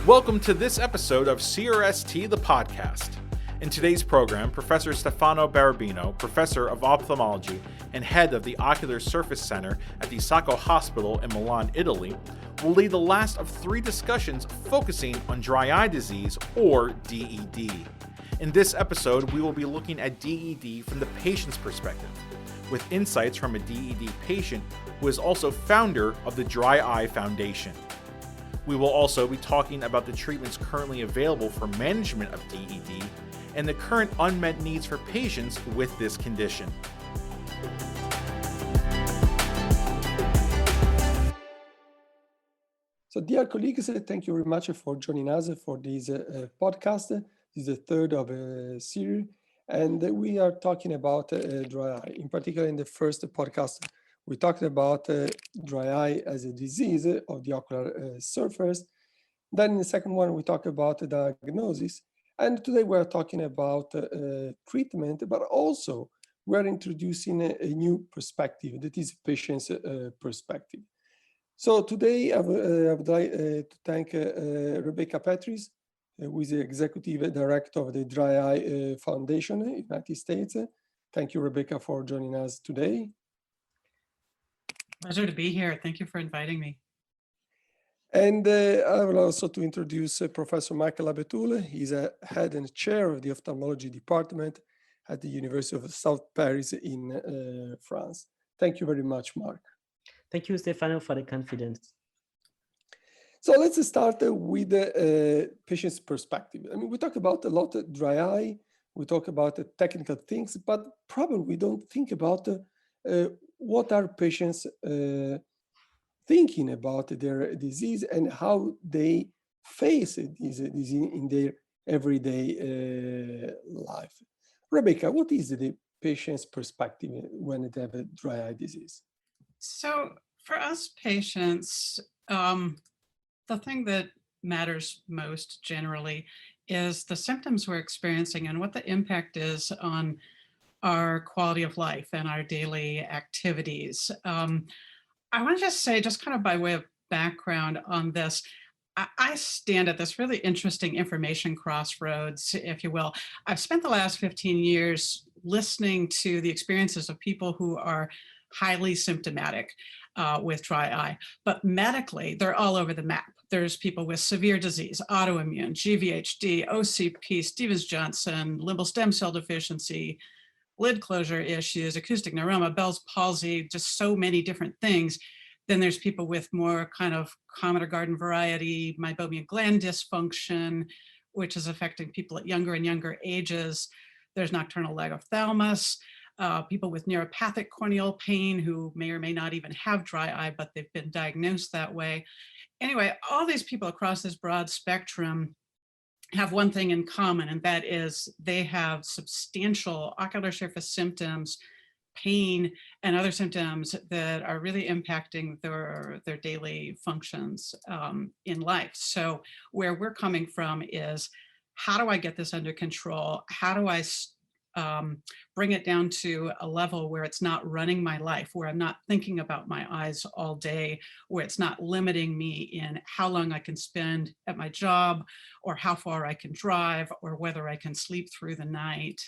Welcome to this episode of CRST, the podcast. In today's program, Professor Stefano Barabino, Professor of Ophthalmology and Head of the Ocular Surface Center at the Sacco Hospital in Milan, Italy, will lead the last of three discussions focusing on dry eye disease, or DED. In this episode, we will be looking at DED from the patient's perspective, with insights from a DED patient who is also founder of the Dry Eye Foundation. We will also be talking about the treatments currently available for management of DED and the current unmet needs for patients with this condition. So, dear colleagues, thank you very much for joining us for this podcast. This is the third of a series, and we are talking about dry eye. In particular, in the first podcast, we talked about dry eye as a disease of the ocular surface. Then in the second one, we talked about the diagnosis. And today we're talking about treatment, but also we're introducing a new perspective, that is patient's perspective. So today I would like to thank Rebecca Petris, who is the Executive Director of the Dry Eye Foundation in the United States. Thank you, Rebecca, for joining us today. Pleasure to be here. Thank you for inviting me. And I will also to introduce Professor Marc Labetoulle. He's a head and chair of the ophthalmology department at the University of South Paris in France. Thank you very much, Marc. Thank you, Stefano, for the confidence. So let's start with the patient's perspective. I mean, we talk about a lot of dry eye, we talk about technical things, but probably we don't think about what are patients thinking about their disease and how they face this disease in their everyday life. Rebecca, what is the patient's perspective when they have a dry eye disease? So for us patients, the thing that matters most generally is the symptoms we're experiencing and what the impact is on our quality of life and our daily activities. I want to just say, just kind of by way of background on this, I stand at this really interesting information crossroads, if you will. I've spent the last 15 years listening to the experiences of people who are highly symptomatic with dry eye, but medically, they're all over the map. There's people with severe disease, autoimmune, GVHD, OCP, Stevens-Johnson, limbal stem cell deficiency, lid closure issues, acoustic neuroma, Bell's palsy, just so many different things. Then there's people with more kind of common or garden variety, meibomian gland dysfunction, which is affecting people at younger and younger ages. There's nocturnal lagophthalmos, people with neuropathic corneal pain who may or may not even have dry eye, but they've been diagnosed that way. Anyway, all these people across this broad spectrum have one thing in common, and that is they have substantial ocular surface symptoms, pain, and other symptoms that are really impacting their daily functions in life. So where we're coming from is, how do I get this under control? How do I bring it down to a level where it's not running my life, where I'm not thinking about my eyes all day, where it's not limiting me in how long I can spend at my job, or how far I can drive, or whether I can sleep through the night.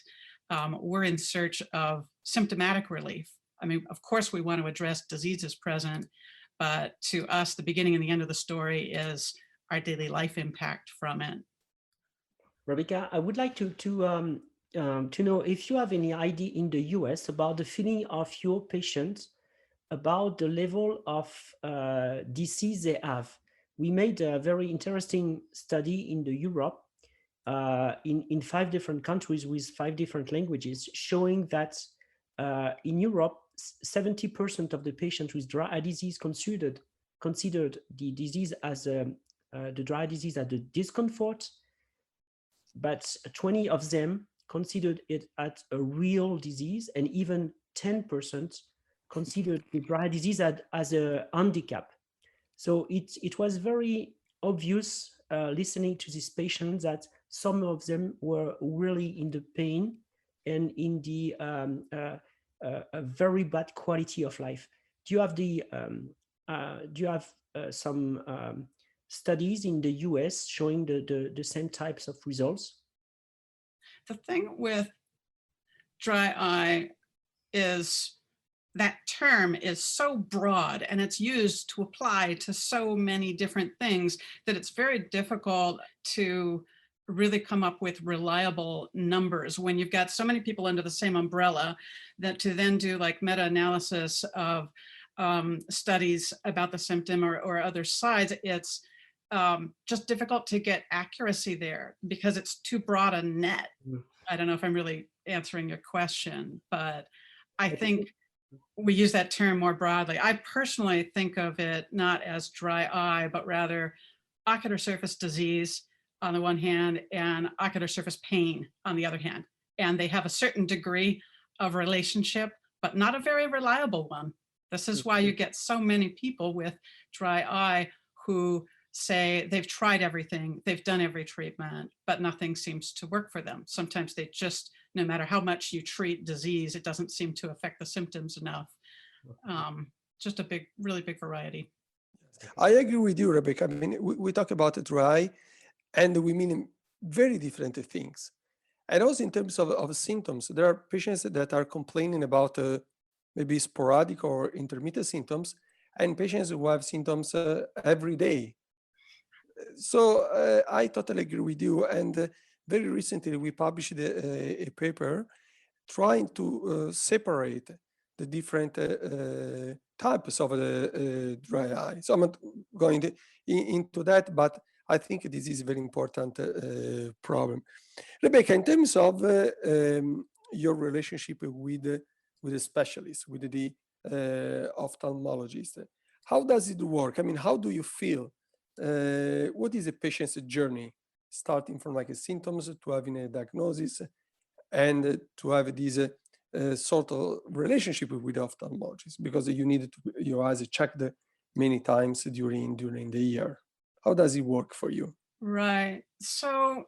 We're in search of symptomatic relief. I mean, of course, we want to address diseases present, but to us, the beginning and the end of the story is our daily life impact from it. Rebecca, I would like to know if you have any idea in the US about the feeling of your patients about the level of disease they have. We made a very interesting study in Europe in 5 different countries with 5 different languages, showing that in Europe, 70% of the patients with dry eye disease considered the disease as the dry eye disease as a discomfort, but 20 of them considered it as a real disease, and even 10% considered the dry eye disease as a handicap. So it was very obvious listening to these patients that some of them were really in the pain and in the a very bad quality of life. Do you have some studies in the US showing the same types of results? The thing with dry eye is that term is so broad and it's used to apply to so many different things that it's very difficult to really come up with reliable numbers when you've got so many people under the same umbrella, that to then do like meta-analysis of studies about the symptom or other sides, it's just difficult to get accuracy there because it's too broad a net. I don't know if I'm really answering your question, but I think we use that term more broadly. I personally think of it not as dry eye, but rather ocular surface disease on the one hand and ocular surface pain on the other hand. And they have a certain degree of relationship, but not a very reliable one. This is why you get so many people with dry eye who say they've tried everything, they've done every treatment, but nothing seems to work for them. Sometimes they just, no matter how much you treat disease, it doesn't seem to affect the symptoms enough. Just a big, really big variety. I agree with you, Rebecca. I mean, we talk about dry and we mean very different things. And also in terms of symptoms, there are patients that are complaining about maybe sporadic or intermittent symptoms, and patients who have symptoms every day. So I totally agree with you. And very recently, we published a paper trying to separate the different types of dry eye. So I'm not going into that, but I think this is a very important problem. Rebecca, in terms of your relationship with the specialist, with the ophthalmologist, how does it work? I mean, how do you feel? What is a patient's journey, starting from like symptoms to having a diagnosis and to have this sort of relationship with the ophthalmologist, because you need to your eyes checked many times during the year. How does it work for you? Right. So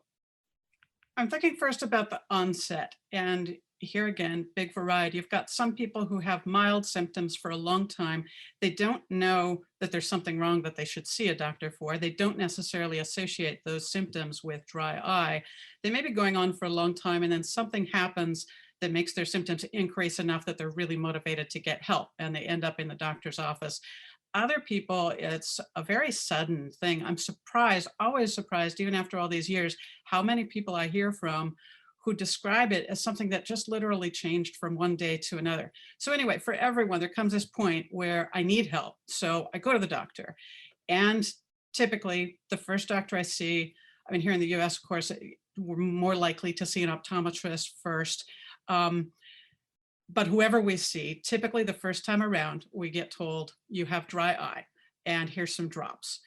I'm thinking first about the onset, and here again, big variety. You've got some people who have mild symptoms for a long time. They don't know that there's something wrong that they should see a doctor for. They don't necessarily associate those symptoms with dry eye. They may be going on for a long time, and then something happens that makes their symptoms increase enough that they're really motivated to get help, and they end up in the doctor's office. Other people, it's a very sudden thing. I'm surprised, always surprised, even after all these years, how many people I hear from who describe it as something that just literally changed from one day to another. So anyway, for everyone, there comes this point where I need help. So I go to the doctor, and typically the first doctor I see, I mean, here in the US, of course, we're more likely to see an optometrist first. But whoever we see, typically the first time around, we get told you have dry eye and here's some drops.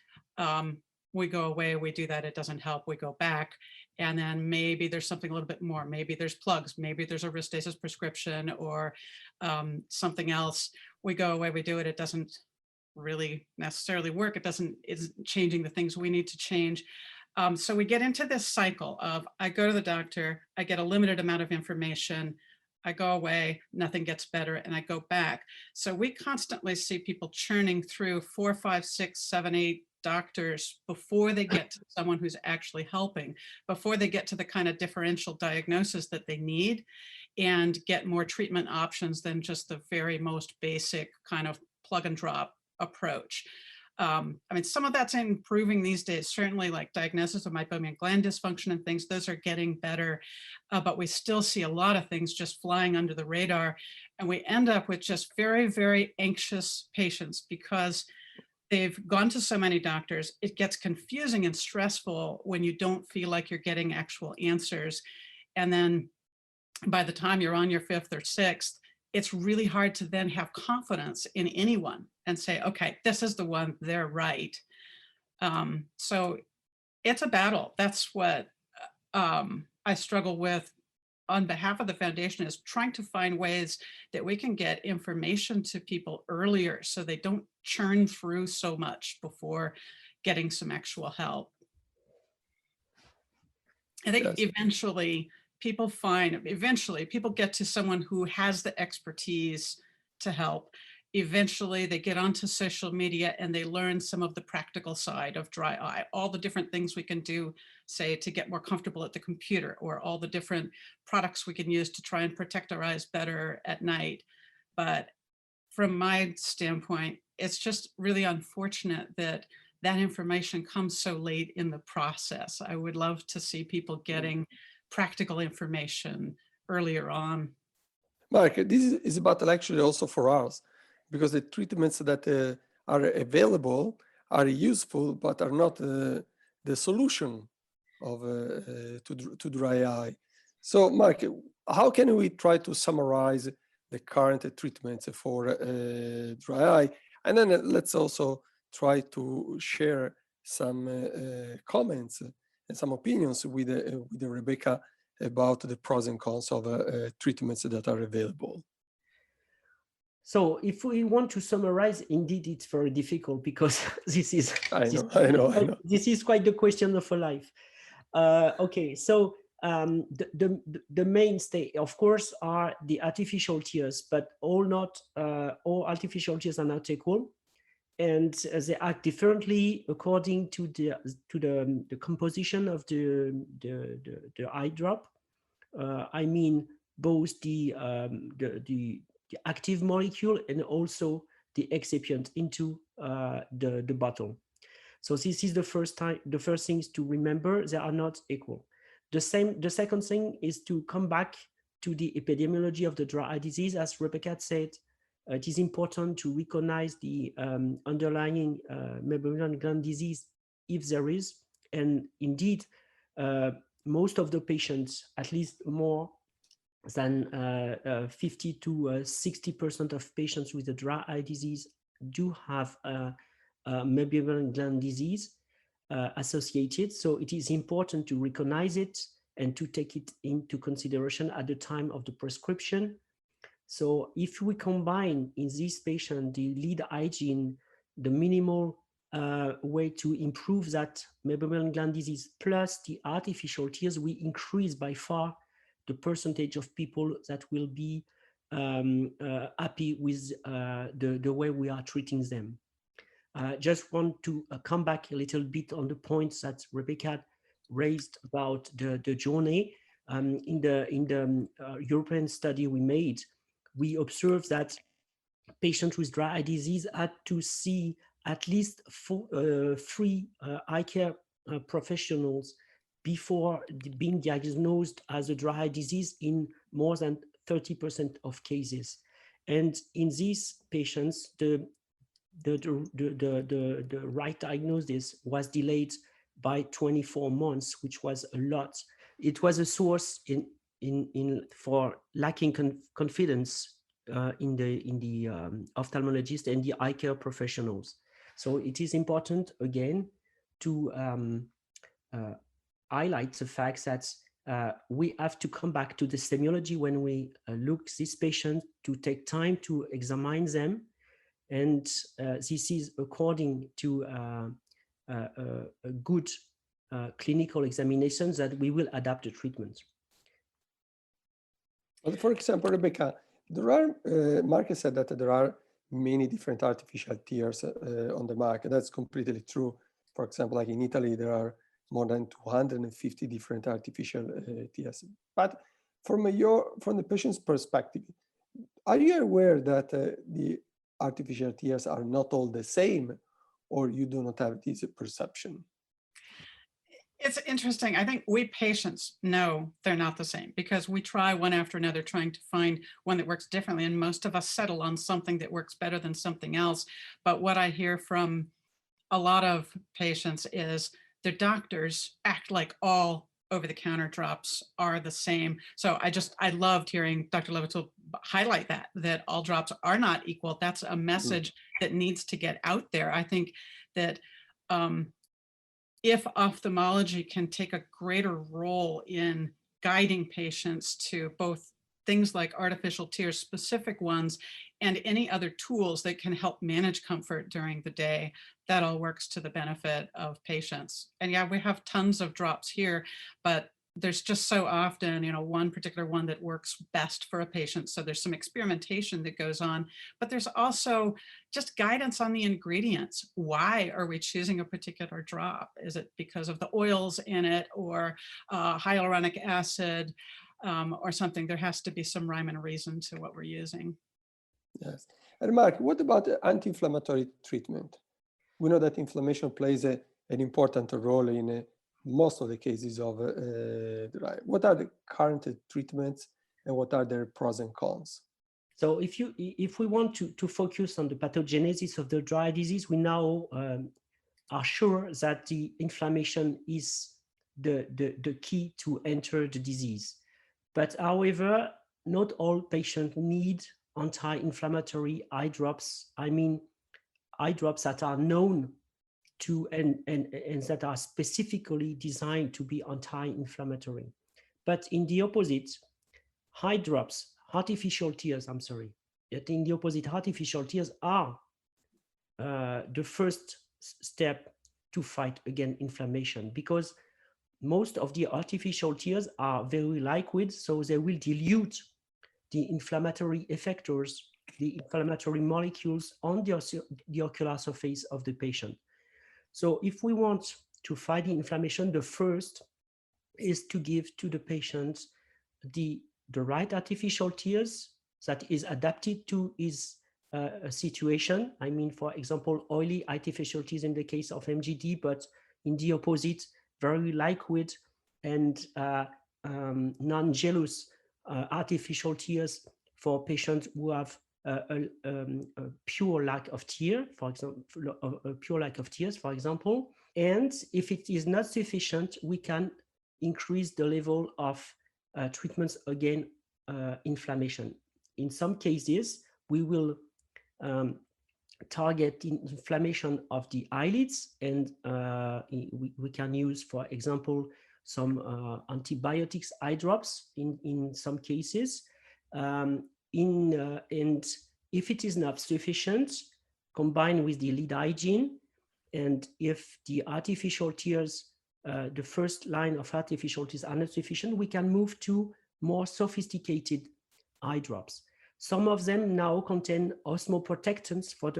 We go away, we do that, it doesn't help, we go back. And then maybe there's something a little bit more. Maybe there's plugs, maybe there's a Restasis prescription or something else. We go away, we do it, it doesn't really necessarily work. Isn't changing the things we need to change. So we get into this cycle of I go to the doctor, I get a limited amount of information, I go away, nothing gets better, and I go back. So we constantly see people churning through 4, 5, 6, 7, 8 doctors before they get to someone who's actually helping, before they get to the kind of differential diagnosis that they need and get more treatment options than just the very most basic kind of plug and drop approach. I mean, some of that's improving these days, certainly like diagnosis of meibomian gland dysfunction and things, those are getting better, but we still see a lot of things just flying under the radar. And we end up with just very, very anxious patients because they've gone to so many doctors. It gets confusing and stressful when you don't feel like you're getting actual answers. And then by the time you're on your 5th or 6th, it's really hard to then have confidence in anyone and say, okay, this is the one, they're right. So it's a battle. That's what I struggle with on behalf of the foundation, is trying to find ways that we can get information to people earlier so they don't churn through so much before getting some actual help. I think eventually people get to someone who has the expertise to help. eventually they get onto social media and they learn some of the practical side of dry eye, all the different things we can do, say, to get more comfortable at the computer, or all the different products we can use to try and protect our eyes better at night. But from my standpoint, it's just really unfortunate that that information comes so late in the process. I would love to see people getting practical information earlier on. Mark, this is about actually also for us, because the treatments that are available are useful, but are not the solution of to dry eye. So, Mark, how can we try to summarize the current treatments for dry eye? And then let's also try to share some comments and some opinions with Rebecca about the pros and cons of treatments that are available. So if we want to summarize, indeed, it's very difficult because this is I know. This is quite the question of a life. Okay, so the mainstay, of course, are the artificial tears, but all artificial tears are not equal, and they act differently according to the composition of the eye drop. I mean, both the active molecule and also the excipient into the bottle. So this is the first things to remember. They are not equal. The second thing is to come back to the epidemiology of the dry eye disease. As Rebecca said, it is important to recognize the underlying mammalian gland disease if there is. And indeed, most of the patients, at least more than 50 to 60% of patients with a dry eye disease do have mammalian gland disease associated. So it is important to recognize it and to take it into consideration at the time of the prescription. So if we combine in this patient the lead hygiene, the minimal way to improve that mammalian gland disease plus the artificial tears, we increase by far the percentage of people that will be happy with the way we are treating them. Just want to come back a little bit on the points that Rebecca raised about the journey. In the European study we made, we observed that patients with dry eye disease had to see at least 3 eye care professionals before being diagnosed as a dry eye disease in more than 30% of cases. And in these patients, the right diagnosis was delayed by 24 months, which was a lot. It was a source for lacking confidence in the ophthalmologist and the eye care professionals. So it is important again to highlight the fact that we have to come back to the semiology when we look these patients, to take time to examine them, and this is according to a good clinical examinations that we will adapt the treatment. Well, for example, Rebecca, there are, Mark said that there are many different artificial tears on the market. That's completely true. For example, like in Italy, there are more than 250 different artificial tears. But from the patient's perspective, are you aware that the artificial tears are not all the same, or you do not have this perception? It's interesting. I think we patients know they're not the same because we try one after another trying to find one that works differently, and most of us settle on something that works better than something else. But what I hear from a lot of patients is their doctors act like all over-the-counter drops are the same. So I loved hearing Dr. Labetoulle highlight that all drops are not equal. That's a message that needs to get out there. I think that if ophthalmology can take a greater role in guiding patients to both things like artificial tears, specific ones, and any other tools that can help manage comfort during the day, that all works to the benefit of patients. And yeah, we have tons of drops here, but there's just so often, one particular one that works best for a patient. So there's some experimentation that goes on, but there's also just guidance on the ingredients. Why are we choosing a particular drop? Is it because of the oils in it, or hyaluronic acid, or something? There has to be some rhyme and reason to what we're using. Yes. And Mark, what about anti-inflammatory treatment? We know that inflammation plays an important role in most of the cases of dry. What are the current treatments and what are their pros and cons? So if we want to focus on the pathogenesis of the dry eye disease, we now are sure that the inflammation is the key to enter the disease. But however, not all patients need anti-inflammatory eye drops. I mean, eye drops that are known to and that are specifically designed to be anti-inflammatory. But in the opposite, eye drops, artificial tears, in the opposite, artificial tears are the first step to fight against inflammation, because most of the artificial tears are very liquid, so they will dilute the inflammatory effectors, the inflammatory molecules on the ocular surface of the patient. So if we want to fight the inflammation, the first is to give to the patient the right artificial tears that is adapted to his situation. I mean, for example, oily artificial tears in the case of MGD, but in the opposite, very liquid and non-jealous artificial tears for patients who have a pure lack of tear, for example, a pure lack of tears, for example. And if it is not sufficient, we can increase the level of treatments against inflammation. In some cases, we will target the inflammation of the eyelids, and we can use, for example, some antibiotics eye drops in some cases. And if it is not sufficient, combined with the lid hygiene, and if the artificial tears, the first line of artificial tears are not sufficient, we can move to more sophisticated eye drops. Some of them now contain osmoprotectants for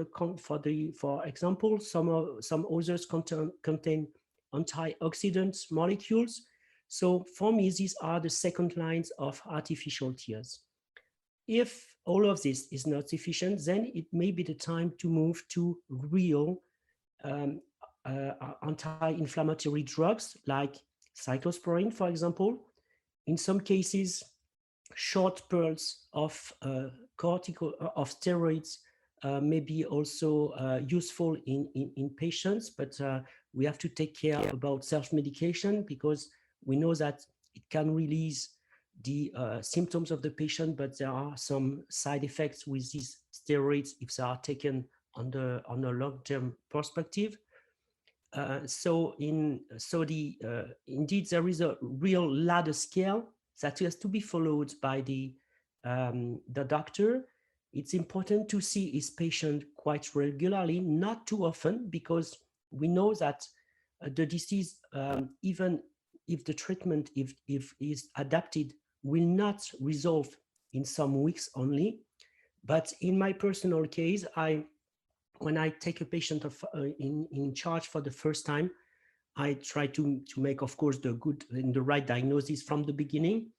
example, some others contain antioxidant molecules. So for me, these are the second lines of artificial tears. If all of this is not sufficient, then it may be the time to move to real anti-inflammatory drugs like cyclosporine, for example. In some cases, short pearls of steroids may be also useful in patients, but we have to take care about self-medication, because we know that it can release the symptoms of the patient, but there are some side effects with these steroids if they are taken on a long-term perspective. Indeed, there is a real ladder scale that has to be followed by the doctor. It's important to see his patient quite regularly, not too often, because we know that the disease, even if the treatment if is adapted, will not resolve in some weeks only. But in my personal case, when I take a patient in charge for the first time, I try to make, of course, the good and the right diagnosis from the beginning.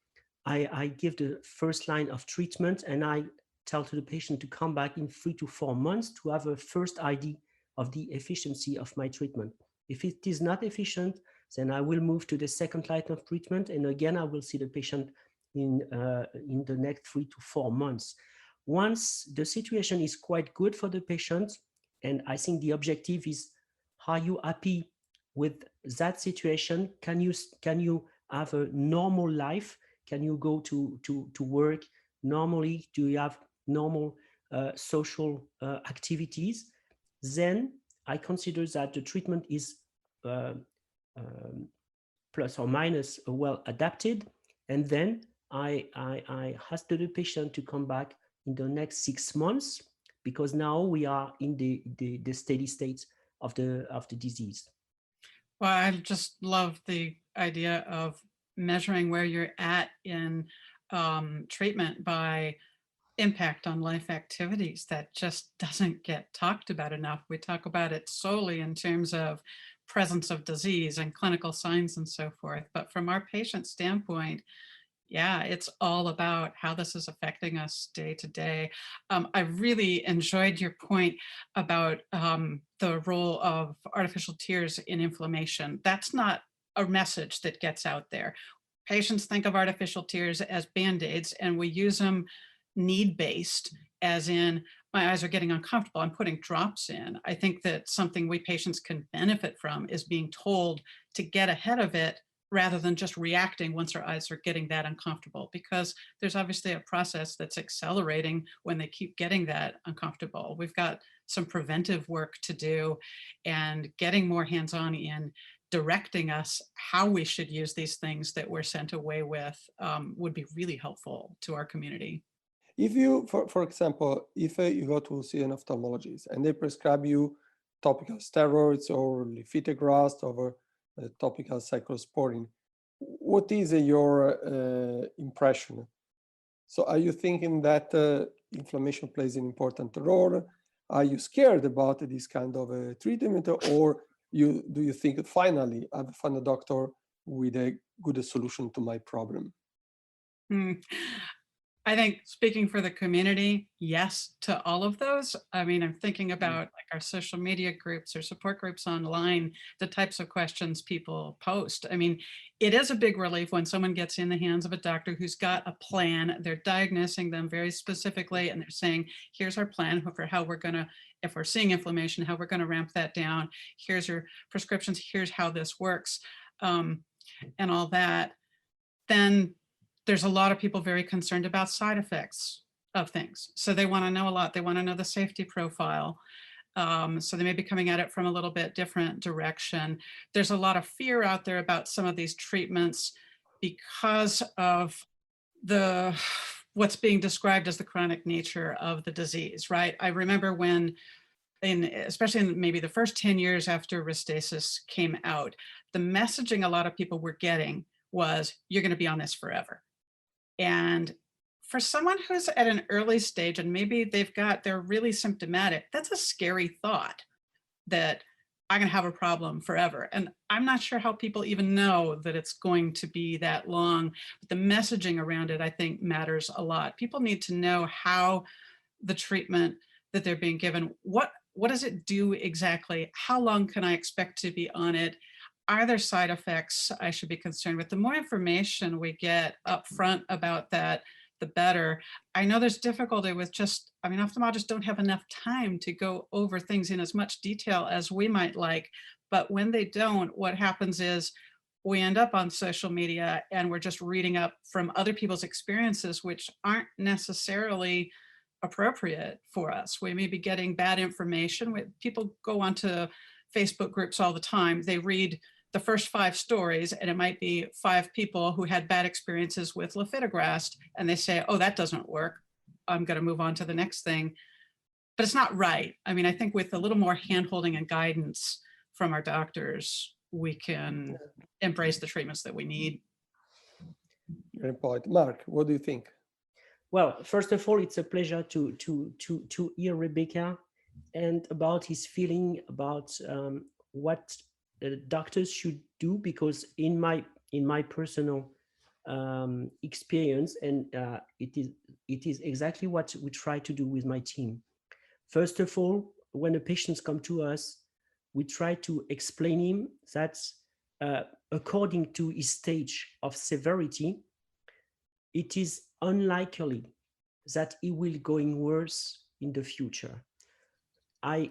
I give the first line of treatment, and I tell to the patient to come back in 3 to 4 months to have a first idea of the efficiency of my treatment. If it is not efficient, then I will move to the second line of treatment, and again I will see the patient in the next 3 to 4 months. Once the situation is quite good for the patient, and I think the objective is, are you happy with that situation? Can you have a normal life? Can you go to work normally? Do you have normal social activities? Then I consider that the treatment is plus or minus well adapted, and then I ask the patient to come back in the next 6 months, because now we are in the steady state of the disease. Well, I just love the idea of measuring where you're at in treatment by impact on life activities, that just doesn't get talked about enough. We talk about it solely in terms of presence of disease and clinical signs and so forth. But from our patient standpoint, yeah, it's all about how this is affecting us day to day. I really enjoyed your point about the role of artificial tears in inflammation. That's not a message that gets out there. Patients think of artificial tears as Band-Aids, and we use them need-based, as in, my eyes are getting uncomfortable, I'm putting drops in. I think that something we patients can benefit from is being told to get ahead of it rather than just reacting once our eyes are getting that uncomfortable, because there's obviously a process that's accelerating when they keep getting that uncomfortable. We've got some preventive work to do, and getting more hands-on in directing us how we should use these things that we're sent away with would be really helpful to our community. If you, for example, if you go to see an ophthalmologist and they prescribe you topical steroids or lifitegrast or topical cyclosporin, what is your impression? So are you thinking that inflammation plays an important role? Are you scared about this kind of treatment, or do you think finally I've found a doctor with a good solution to my problem? I think, speaking for the community, yes to all of those. I mean, I'm thinking about like our social media groups or support groups online, the types of questions people post. I mean, it is a big relief when someone gets in the hands of a doctor who's got a plan. They're diagnosing them very specifically, and they're saying, here's our plan for how we're gonna, if we're seeing inflammation, how we're gonna ramp that down. Here's your prescriptions, here's how this works, and all that. Then there's a lot of people very concerned about side effects of things. So they want to know a lot. They want to know the safety profile. So they may be coming at it from a little bit different direction. There's a lot of fear out there about some of these treatments because of what's being described as the chronic nature of the disease, right? I remember when, especially in maybe the first 10 years after Restasis came out, the messaging a lot of people were getting was, you're going to be on this forever. And for someone who's at an early stage and maybe they're really symptomatic, that's a scary thought, that I'm going to have a problem forever. And I'm not sure how people even know that it's going to be that long. But the messaging around it, I think, matters a lot. People need to know how the treatment that they're being given, what does it do exactly? How long can I expect to be on it? Are there side effects I should be concerned with? The more information we get up front about that, the better. I know there's difficulty with ophthalmologists don't have enough time to go over things in as much detail as we might like. But when they don't, what happens is we end up on social media and we're just reading up from other people's experiences, which aren't necessarily appropriate for us. We may be getting bad information. People go onto Facebook groups all the time. They read the first 5 stories, and it might be 5 people who had bad experiences with lifitegrast, and they say, oh, that doesn't work, I'm going to move on to the next thing. But it's not right. I mean, I think with a little more handholding and guidance from our doctors, we can embrace the treatments that we need. Great point. Marc, what do you think? Well, first of all, it's a pleasure to hear Rebecca and about his feeling about what doctors should do, because in my personal experience, and it is exactly what we try to do with my team. First of all, when the patients come to us, we try to explain him that according to his stage of severity, it is unlikely that he will going worse in the future. I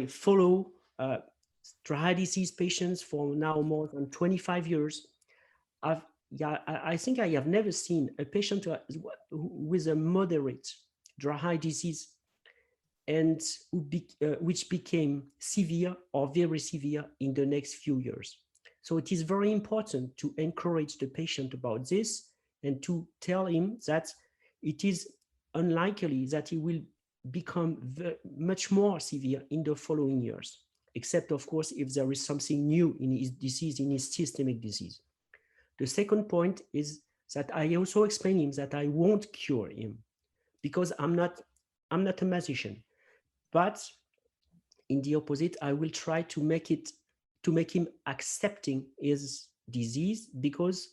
follow dry eye disease patients for now more than 25 years. I think I have never seen a patient with a moderate dry eye disease and which became severe or very severe in the next few years. So it is very important to encourage the patient about this and to tell him that it is unlikely that he will become much more severe in the following years, except of course if there is something new in his disease, in his systemic disease. The second point is that I also explain him that I won't cure him because I'm not a magician, but in the opposite, I will try to make him accepting his disease, because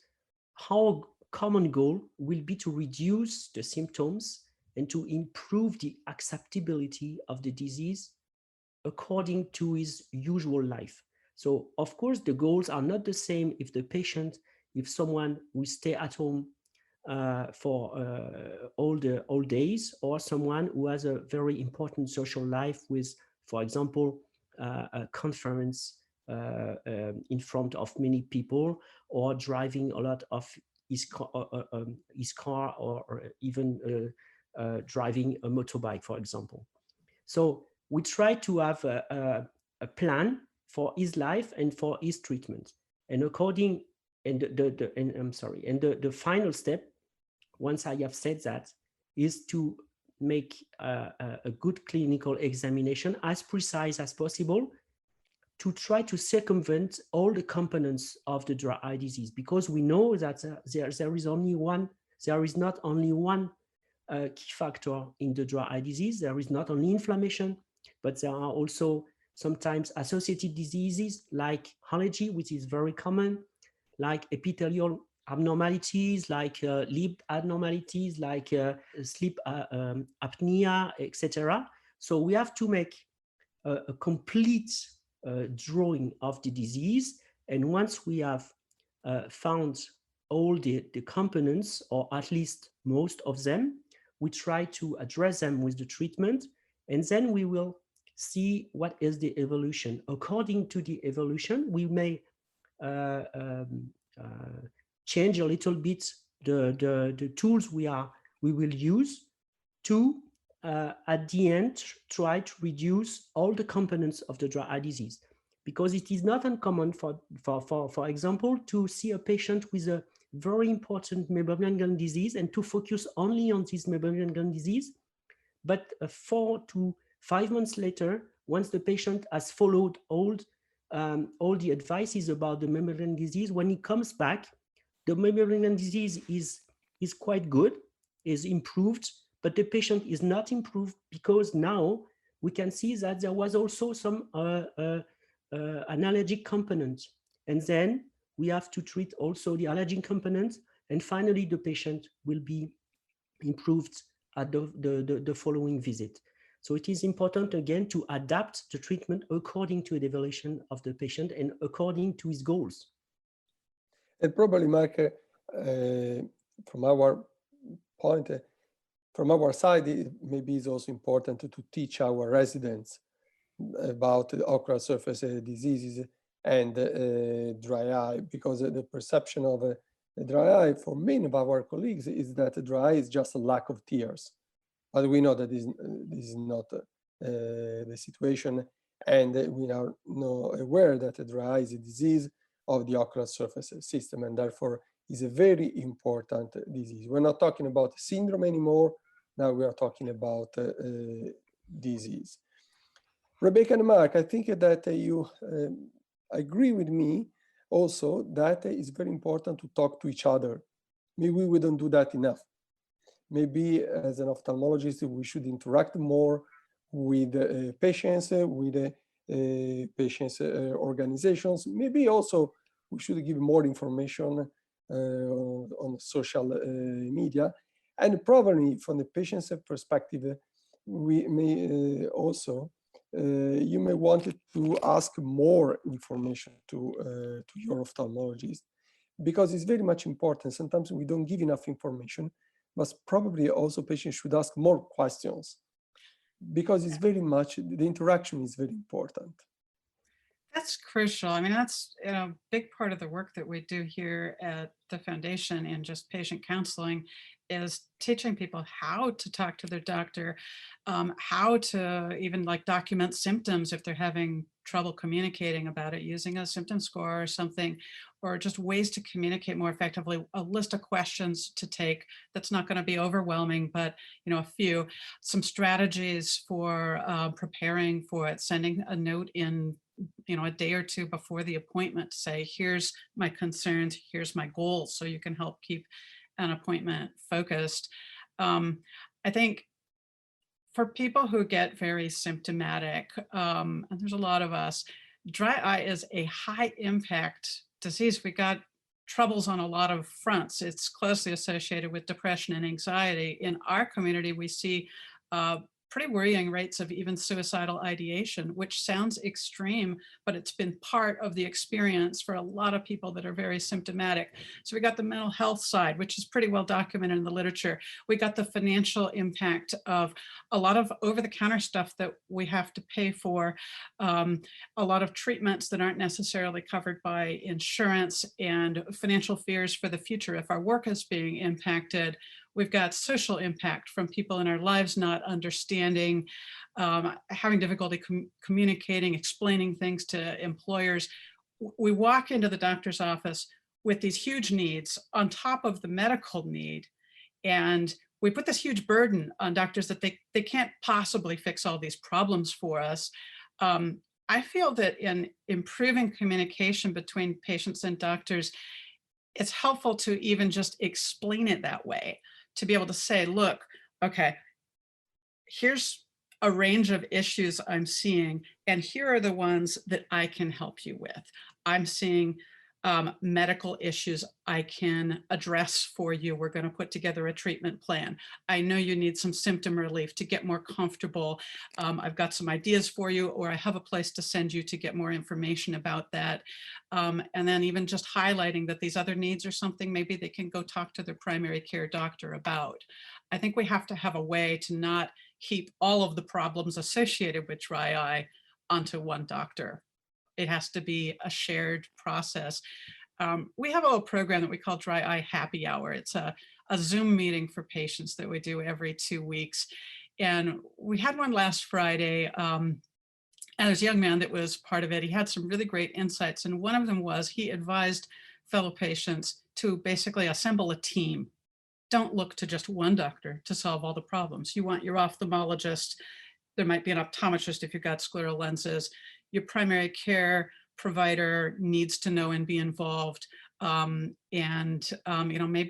our common goal will be to reduce the symptoms and to improve the acceptability of the disease according to his usual life. So of course, the goals are not the same if someone will stay at home for all days, or someone who has a very important social life with, for example, a conference in front of many people, or driving a lot of his car, or even driving a motorbike, for example. So we try to have a plan for his life and for his treatment. And the final step, once I have said that, is to make a good clinical examination as precise as possible, to try to circumvent all the components of the dry eye disease, because we know that there is not only one key factor in the dry eye disease. There is not only inflammation, but there are also sometimes associated diseases like allergy, which is very common, like epithelial abnormalities, like lip abnormalities, like sleep apnea, etc. So we have to make a complete drawing of the disease. And once we have found all the components, or at least most of them, we try to address them with the treatment, and then we will see what is the evolution. According to the evolution, we may change a little bit the tools we will use to at the end try to reduce all the components of the dry eye disease, because it is not uncommon for example, to see a patient with a very important mammalian gland disease and to focus only on this mammalian gland disease. But 4 to 5 months later, once the patient has followed all the advices about the mammalian disease, when he comes back, the mammalian disease is quite good, is improved, but the patient is not improved, because now we can see that there was also some an allergic component. And then we have to treat also the allergic component, and finally the patient will be improved at the following visit. So it is important again to adapt the treatment according to the evaluation of the patient and according to his goals. And probably, Marc, from our point, from our side, maybe it's also important to teach our residents about ocular surface diseases and dry eye, because the perception of dry eye for many of our colleagues is that dry eye is just a lack of tears. But we know that this is not the situation, and we are aware that dry eye is a disease of the ocular surface system, and therefore is a very important disease. We're not talking about syndrome anymore. Now we are talking about disease. Rebecca and Marc, I think that you agree with me also that it's very important to talk to each other. Maybe we don't do that enough. Maybe as an ophthalmologist, we should interact more with patients, with patients' organizations. Maybe also we should give more information on social media. And probably from the patient's perspective, we may also, you may want to ask more information to your ophthalmologist, because it's very much important. Sometimes we don't give enough information, but probably also patients should ask more questions, because it's very much, the interaction is very important. That's crucial. I mean, that's a big part of the work that we do here at the foundation and just patient counseling, is teaching people how to talk to their doctor, how to even like document symptoms if they're having trouble communicating about it, using a symptom score or something, or just ways to communicate more effectively, a list of questions to take that's not going to be overwhelming, but some strategies for preparing for it, sending a note in a day or two before the appointment to say, here's my concerns, here's my goals, so you can help keep an appointment focused. I think for people who get very symptomatic, and there's a lot of us, dry eye is a high impact disease. We got troubles on a lot of fronts. It's closely associated with depression and anxiety. In our community, we see pretty worrying rates of even suicidal ideation, which sounds extreme, but it's been part of the experience for a lot of people that are very symptomatic. So we got the mental health side, which is pretty well documented in the literature. We got the financial impact of a lot of over-the-counter stuff that we have to pay for, a lot of treatments that aren't necessarily covered by insurance, and financial fears for the future if our work is being impacted. We've got social impact from people in our lives not understanding, having difficulty communicating, explaining things to employers. We walk into the doctor's office with these huge needs on top of the medical need, and we put this huge burden on doctors that they can't possibly fix all these problems for us. I feel that in improving communication between patients and doctors, it's helpful to even just explain it that way, to be able to say, look, okay, here's a range of issues I'm seeing, and here are the ones that I can help you with. I'm seeing medical issues I can address for you. We're going to put together a treatment plan. I know you need some symptom relief to get more comfortable. I've got some ideas for you, or I have a place to send you to get more information about that. And then even just highlighting that these other needs are something maybe they can go talk to their primary care doctor about. I think we have to have a way to not heap all of the problems associated with dry eye onto one doctor. It has to be a shared process. We have a program that we call Dry Eye Happy Hour. It's a Zoom meeting for patients that we do every 2 weeks. And we had one last Friday, and there's a young man that was part of it. He had some really great insights. And one of them was he advised fellow patients to basically assemble a team. Don't look to just one doctor to solve all the problems. You want your ophthalmologist. There might be an optometrist if you've got scleral lenses. Your primary care provider needs to know and be involved. Maybe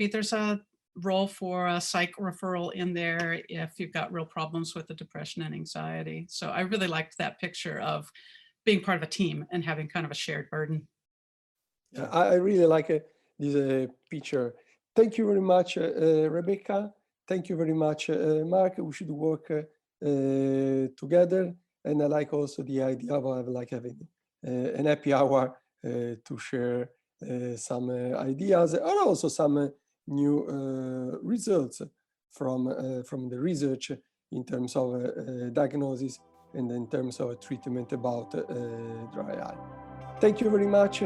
there's a role for a psych referral in there if you've got real problems with the depression and anxiety. So I really liked that picture of being part of a team and having kind of a shared burden. Yeah, I really like this picture. Thank you very much, Rebecca. Thank you very much, Mark. We should work together. And I like also the idea of like having an happy hour to share some ideas, or also some new results from the research in terms of diagnosis and in terms of treatment about dry eye. Thank you very much.